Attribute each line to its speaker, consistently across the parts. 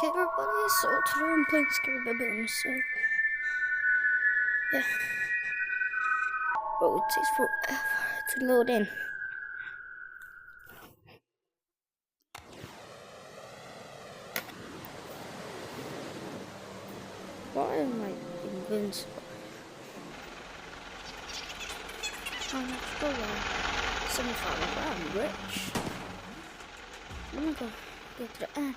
Speaker 1: Okay, everybody, so today I'm playing Scary Baboon, so yeah. Oh, it takes forever to load in. Why am I invincible? I'm still 75, but I'm rich. I'm gonna go to the end.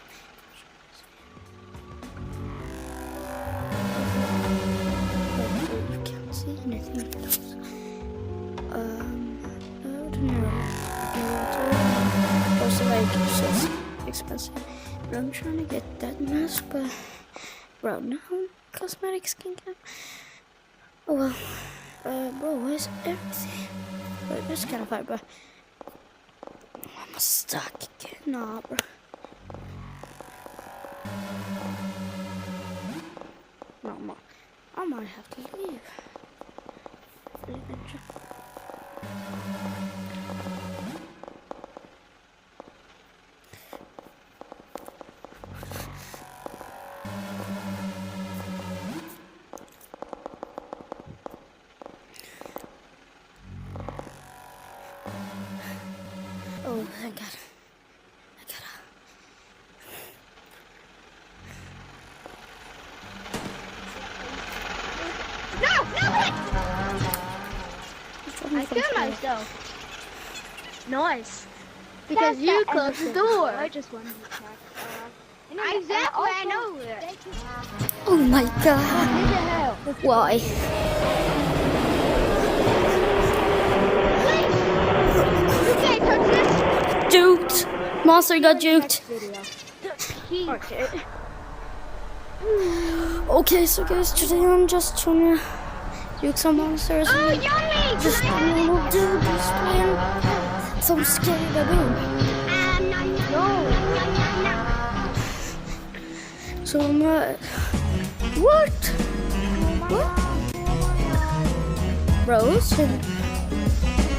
Speaker 1: You can't see anything. I don't know. Also, like, it's just expensive. But I'm trying to get that mask, but bro, no cosmetics can get. Oh well, bro, where's everything? But it's kind of hard, but I'm stuck again. Nah, bro. No, I might have to leave. Oh, thank God.
Speaker 2: I killed myself. Nice. Because you closed the door. I just wanted to check. Exactly, I know it.
Speaker 1: Oh my God. Why?
Speaker 2: You can't touch this.
Speaker 1: Juked. Monster got juked. Okay, so guys, today I'm just trying to juke some monsters.
Speaker 2: Oh, yummy!
Speaker 1: Just we'll do this playing some Scary Baboon. So I'm what? Rose?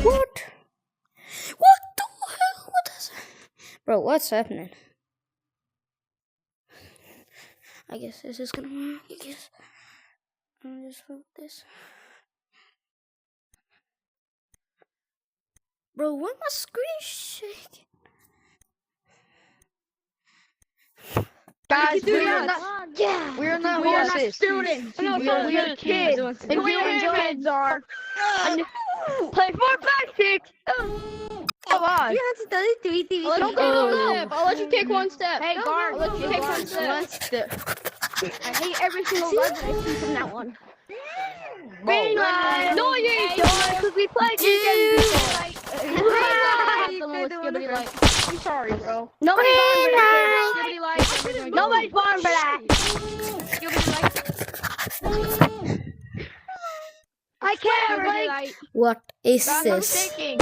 Speaker 1: What? What the hell? What is it? Bro, what's happening? I guess this is gonna work. I guess I'm just hope this. Bro, why my screen shaking?
Speaker 3: Guys, we're not students. We are kids. And we kids are. Play 4, 5, 6. Come on.
Speaker 2: Don't go. I'll let you take one step.
Speaker 3: Hey, guard.
Speaker 2: I'll let you take one step. I hate every single word that I see from that one.
Speaker 3: Green light.
Speaker 2: No, you ain't doing because we played Green light. I'm sorry, bro.
Speaker 3: Nobody's born for that.
Speaker 2: Skibidi light.
Speaker 3: Nobody's born for that. I can't break.
Speaker 1: What is
Speaker 2: I'm
Speaker 1: this?
Speaker 2: thinking.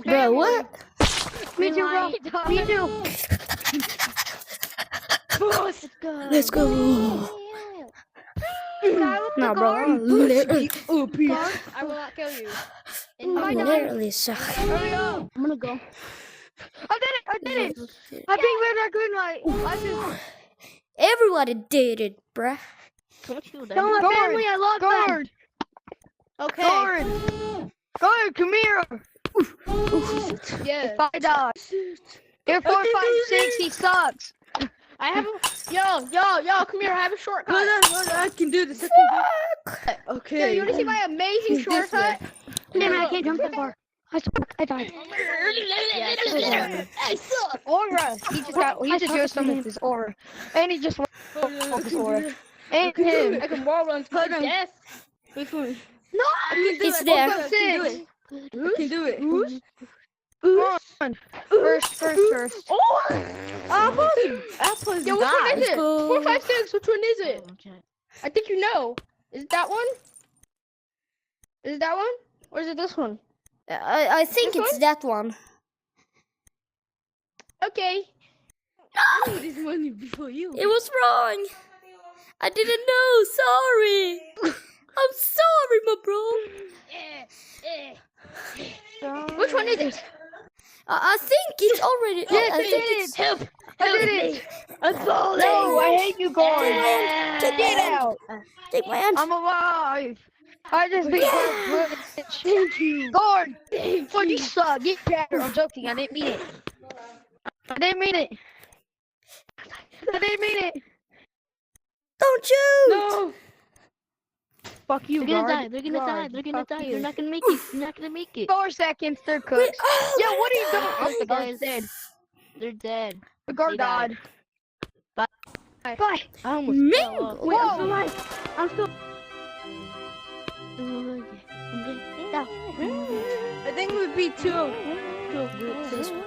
Speaker 1: Bro, what?
Speaker 3: Me too, bro. Me too.
Speaker 1: Let's go. No, bro, I'm literally,
Speaker 2: I will not kill you.
Speaker 1: I'm literally suck.
Speaker 2: Hurry up.
Speaker 3: I'm gonna go. I did it. I think we're that green light.
Speaker 1: Everybody did it, bruh.
Speaker 3: Tell my family I love them.
Speaker 2: Okay.
Speaker 3: Guard, come here.
Speaker 2: Yeah.
Speaker 3: If I die. You're 4, 5, 6, he sucks.
Speaker 2: I have a yo, come here, I have a shortcut.
Speaker 3: I can do this.
Speaker 2: Okay. Yo, you wanna see my amazing shortcut?
Speaker 3: Damn it, I can't jump that far. I died.
Speaker 2: I suck.
Speaker 3: Aura. He just used some of his aura. And he just off his aura. And him.
Speaker 2: I can wall run to death.
Speaker 3: No,
Speaker 1: It's there.
Speaker 3: I can do it. Come on. First.
Speaker 2: Oh!
Speaker 3: Apples.
Speaker 2: Yo, which one is it?
Speaker 1: go.
Speaker 2: 4, 5, 6, which one is it? I think you know. Is it that one? Is it that one? Or is it this one?
Speaker 1: I think
Speaker 2: This
Speaker 1: it's
Speaker 2: one?
Speaker 1: that one.
Speaker 2: Okay.
Speaker 3: This money before you.
Speaker 1: It was wrong. I didn't know. Sorry. I'm sorry, my bro.
Speaker 2: Which one is it?
Speaker 1: I think it's already.
Speaker 3: Yes,
Speaker 1: I think
Speaker 3: it
Speaker 1: it's.
Speaker 3: is. I did it. Assault! No, I hate you, guard. Get out!
Speaker 1: Take my hand.
Speaker 3: I'm alive. I just beat my Thank you. Guard! For you suck. Get better. I'm joking. I didn't mean it. I didn't mean it. I didn't mean it.
Speaker 1: Don't shoot!
Speaker 3: No. Fuck you,
Speaker 2: They're gonna
Speaker 3: guard.
Speaker 2: die. They're gonna die. They're gonna
Speaker 3: Fuck
Speaker 2: die.
Speaker 3: you.
Speaker 2: You're not gonna make it. You're not gonna make it.
Speaker 3: 4 seconds. They're cooked. Yeah, what are you doing? Oh, the guard's dead.
Speaker 2: They're dead.
Speaker 3: The guard
Speaker 2: They died.
Speaker 3: died.
Speaker 2: Bye.
Speaker 3: Bye.
Speaker 2: I almost fell off.
Speaker 1: Mingle.
Speaker 2: Wait, I'm still alive. I'm still. I'm getting down.
Speaker 3: I think it would be 2.
Speaker 1: This one.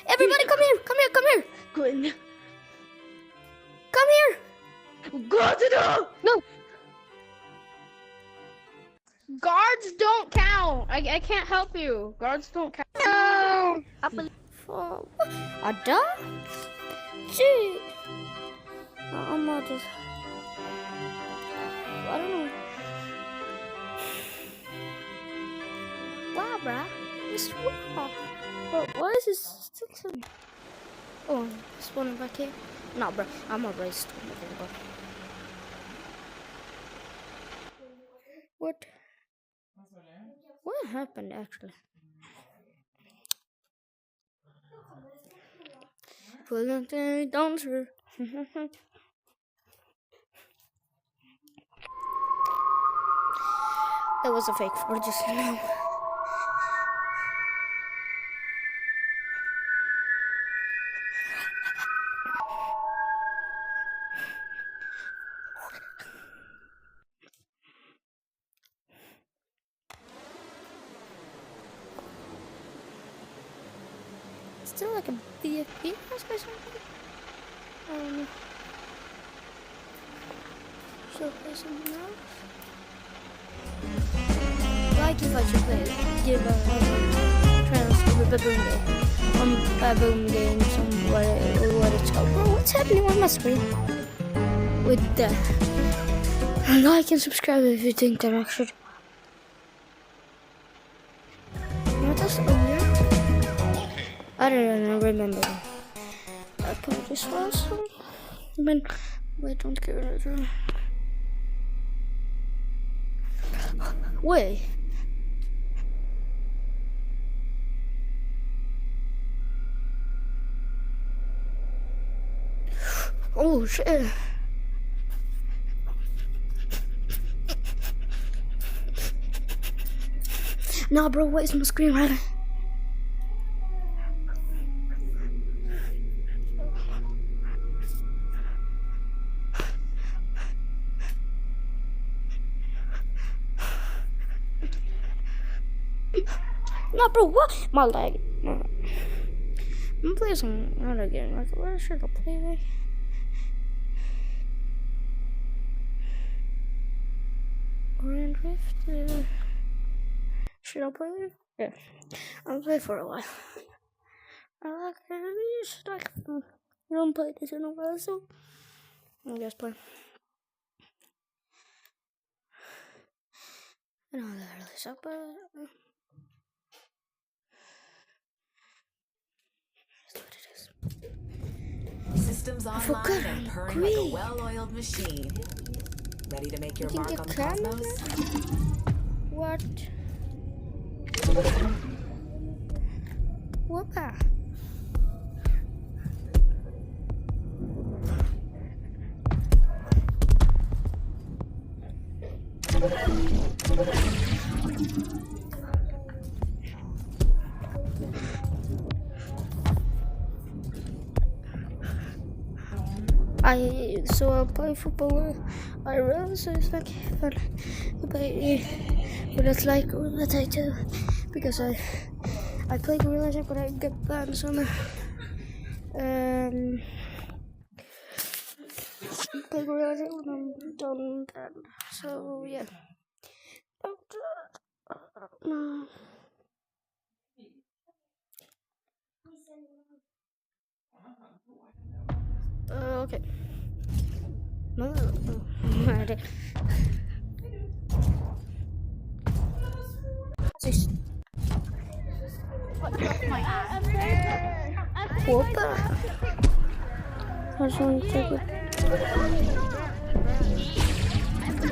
Speaker 1: Everybody, come here! Come here! Come here!
Speaker 2: Good.
Speaker 1: Come here!
Speaker 3: Go to the. No. Guards don't count. I can't help you. Guards don't count. No.
Speaker 1: For a dog? Gee. I'm not just. I don't know. Wow, bruh. It's wow. But why is this still so? Oh, spawning back here? No, bro. I'm a race. What? What happened actually? Don't through. That was a fake for just now. Still like a BFB house or something? I don't know. Should I play something else? Like if I should play, give a trans to the baboon game. Baboon games on what it's called. Bro, what's happening on my screen? With that. Like and subscribe if you think that I should. What else? Oh yeah. I don't remember. I put this last one. But wait, don't get rid of it. Wait. Oh shit. Nah, bro, where's my screen right? No, bro, what? My leg. No. I'm gonna play some other game. Like, what should I play? Like? Orange Rift. Should I play it? Yeah. I'll play for a while. I like it. Like, I don't play this in a while, so I'll just play. I don't know that really suck, but.
Speaker 4: Systems online and purring like a well-oiled machine. Ready to make your mark on the cosmos?
Speaker 1: What? Whoopa. I play football. I run, so it's like fun. But it's like Gorilla Tag too, because I play Gorilla Tag, but I get banned on play Gorilla Tag when I'm done banned. So yeah. No. Okay. No. just want to take it.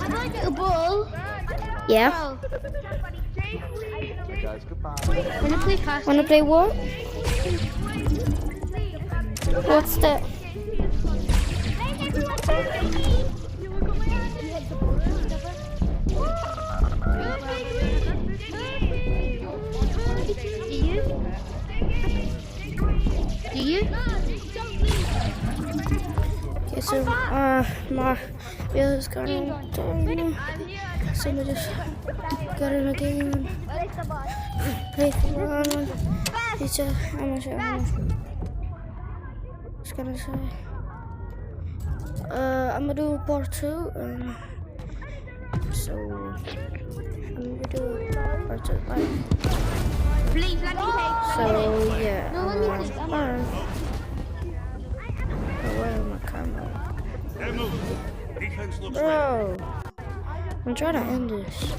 Speaker 2: I'd like a ball.
Speaker 1: Yeah.
Speaker 5: Guys, goodbye.
Speaker 2: Wanna play fast?
Speaker 1: Wanna play what? What's that?
Speaker 2: Do you?
Speaker 1: Okay, so my video's gonna die. So we just get in a game and play for one. It's I'm just gonna say I'm gonna do part 2 so I'm gonna do part 2
Speaker 2: Please let me take.
Speaker 1: so yeah
Speaker 2: No, let me take.
Speaker 1: where am I camera?
Speaker 6: They're moving. Defense looks ready.
Speaker 1: Bro, I'm trying to end this.